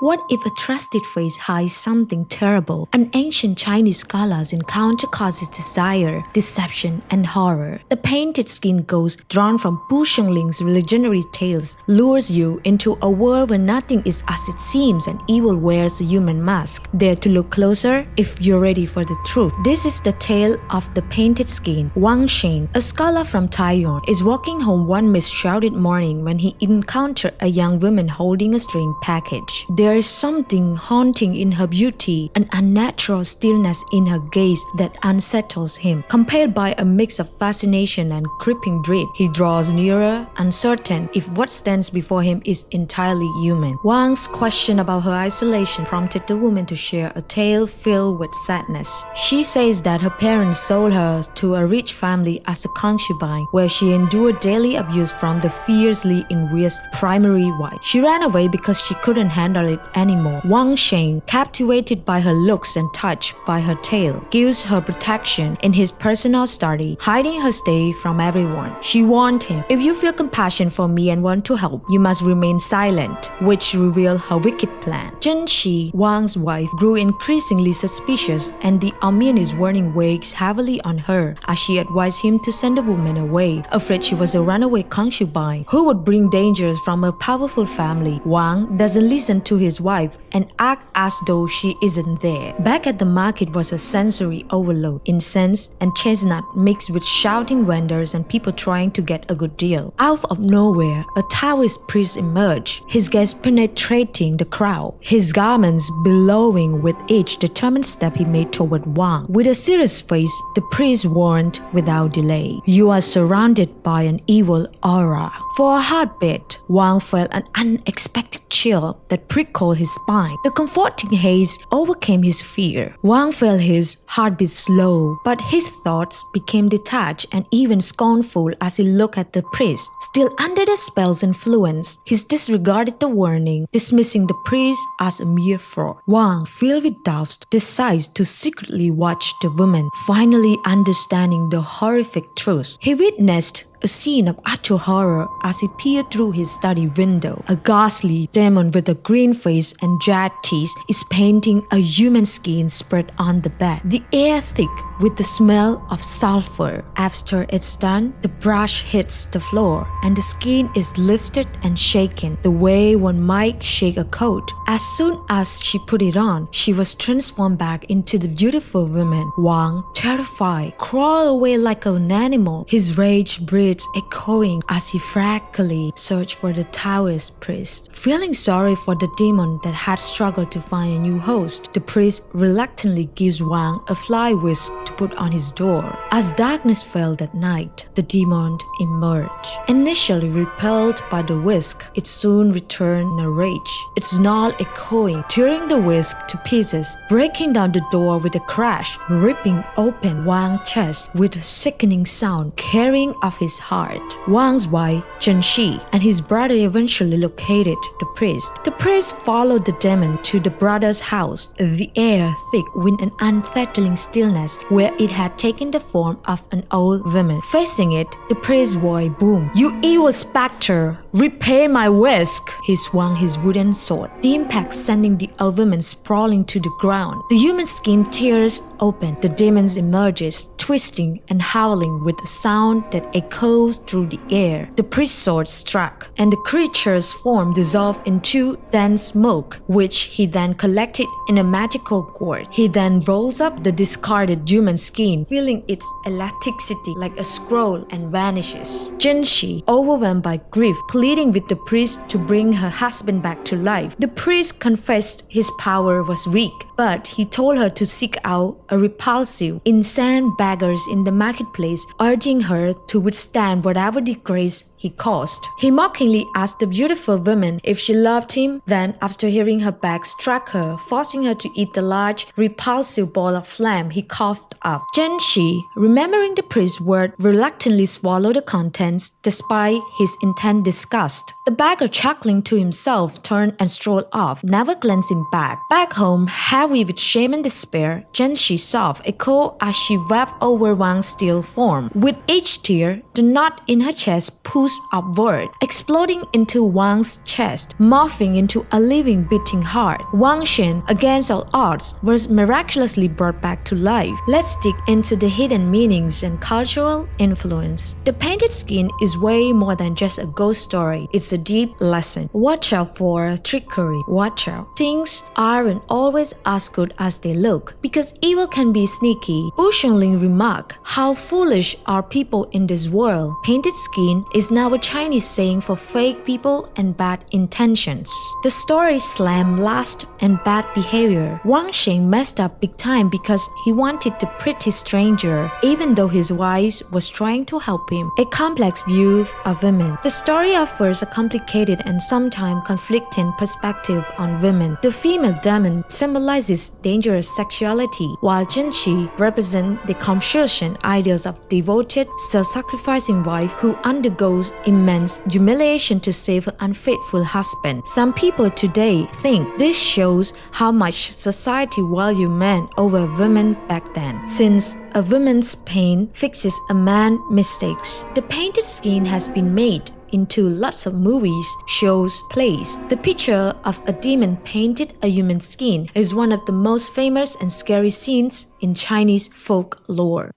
What if a trusted face hides something terrible? An ancient Chinese scholar's encounter causes desire, deception, and horror. The painted skin ghost drawn from Pu Songling's legendary tales lures you into a world where nothing is as it seems and evil wears a human mask. Dare to look closer if you're ready for the truth. This is the tale of the painted skin. Wang Shen, a scholar from Taiwan, is walking home one mist-shrouded morning when he encountered a young woman holding a strange package. There is something haunting in her beauty, an unnatural stillness in her gaze that unsettles him. Compelled by a mix of fascination and creeping dread, he draws nearer, uncertain if what stands before him is entirely human. Wang's question about her isolation prompted the woman to share a tale filled with sadness. She says that her parents sold her to a rich family as a concubine, where she endured daily abuse from the fiercely envious primary wife. She ran away because she couldn't handle it anymore. Wang Shen, captivated by her looks and touched by her tale, gives her protection in his personal study, hiding her stay from everyone. She warned him, "If you feel compassion for me and want to help, you must remain silent," which revealed her wicked plan. Zhen Shi, Wang's wife, grew increasingly suspicious, and the ominous warning weighs heavily on her as she advised him to send the woman away, afraid she was a runaway concubine who would bring dangers from a powerful family. Wang doesn't listen to his wife and acts as though she isn't there. Back at the market was a sensory overload, incense and chestnut mixed with shouting vendors and people trying to get a good deal. Out of nowhere, a Taoist priest emerged, his gaze penetrating the crowd, his garments billowing with each determined step he made toward Wang. With a serious face, the priest warned without delay, "You are surrounded by an evil aura." For a heartbeat, Wang felt an unexpected chill that prickled his spine. The comforting haze overcame his fear. Wang felt his heartbeat slow, but his thoughts became detached and even scornful as he looked at the priest. Still under the spell's influence, he disregarded the warning, dismissing the priest as a mere fraud. Wang, filled with doubts, decides to secretly watch the woman, finally understanding the horrific truth. He witnessed a scene of utter horror as he peered through his study window. A ghastly demon with a green face and jagged teeth is painting a human skin spread on the bed. The air thick with the smell of sulfur. After it's done, the brush hits the floor and the skin is lifted and shaken the way one might shake a coat. As soon as she put it on, she was transformed back into the beautiful woman. Wang, terrified, crawled away like an animal, his rage breathed echoing as he frantically searched for the Taoist priest. Feeling sorry for the demon that had struggled to find a new host, the priest reluctantly gives Wang a fly whisk to put on his door. As darkness fell that night, the demon emerged. Initially repelled by the whisk, it soon returned in a rage, its snarl echoing, tearing the whisk to pieces, breaking down the door with a crash, ripping open Wang's chest with a sickening sound, carrying off his heart. Wang's wife, Zhen Shi, and his brother eventually located the priest. The priest followed the demon to the brother's house, the air thick with an unsettling stillness where it had taken the form of an old woman. Facing it, the priest's voice boomed, "You evil specter, repay my whisk!" He swung his wooden sword, the impact sending the old woman sprawling to the ground. The human skin tears open, the demon emerges, twisting and howling with a sound that echoes through the air. The priest's sword struck, and the creature's form dissolved into dense smoke, which he then collected in a magical gourd. He then rolls up the discarded human skin, feeling its elasticity like a scroll, and vanishes. Zhen Shi, overwhelmed by grief, pleading with the priest to bring her husband back to life. The priest confessed his power was weak, but he told her to seek out a repulsive, insane beggars in the marketplace, urging her to withstand whatever disgrace he caused. He mockingly asked the beautiful woman if she loved him, then after hearing her back struck her, forcing her to eat the large, repulsive ball of phlegm he coughed up. Zhen Shi, remembering the priest's word, reluctantly swallowed the contents despite his intense disgust. The beggar, chuckling to himself, turned and strolled off, never glancing back. Back home, heavy with shame and despair, Zhen Shi sobbed echoed as she wept over Wang's still form. With each tear, the knot in her chest pushed spews upward, exploding into Wang's chest, morphing into a living beating heart. Wang Shen, against all odds, was miraculously brought back to life. Let's dig into the hidden meanings and cultural influence. The painted skin is way more than just a ghost story. It's a deep lesson. Watch out for trickery. Watch out. Things aren't always as good as they look, because evil can be sneaky. Pu Songling remarked, "How foolish are people in this world." Painted skin is now a Chinese saying for fake people and bad intentions. The story slammed lust and bad behavior. Wang Shen messed up big time because he wanted the pretty stranger, even though his wife was trying to help him. A complex view of women. The story offers a complicated and sometimes conflicting perspective on women. The female demon symbolizes dangerous sexuality, while Jinshi represents the Confucian ideals of devoted, self-sacrificing wife who undergoes immense humiliation to save her unfaithful husband. Some people today think this shows how much society valued men over women back then, since a woman's pain fixes a man's mistakes. The painted skin has been made into lots of movies, shows, plays. The picture of a demon painted a human skin is one of the most famous and scary scenes in Chinese folklore.